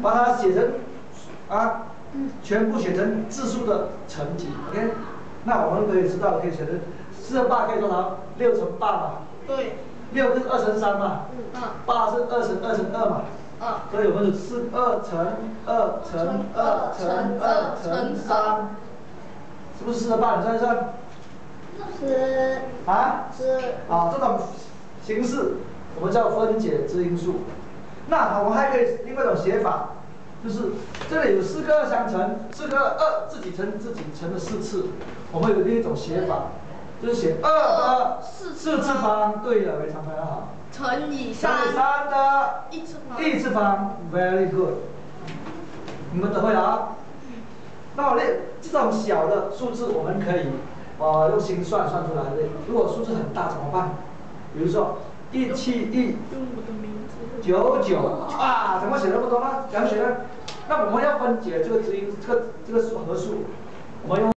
把它写成全部写成字数的乘积 ，OK？ 那我们可以知道，可以写成4×8可以多少？6×8嘛。对。6是2×3嘛。8是2×2×2嘛。所以我们是2×2×2×2×3，是不是4×8？你算一算。10。好，这种形式我们叫分解质因数。那我们还可以另外一种写法，就是这里有4个2相乘，4个2自己乘自己乘了4次。我们有另一种写法，就是写2的4次方。对了，非常好。乘以3的1次方 ，very good。你们都会了啊。那么这种小的数字，我们可以用心算出来的。如果数字很大怎么办？比如说17199怎么写那么多呢？怎么写呢？那我们要分解这个质因，这个合数，我们用。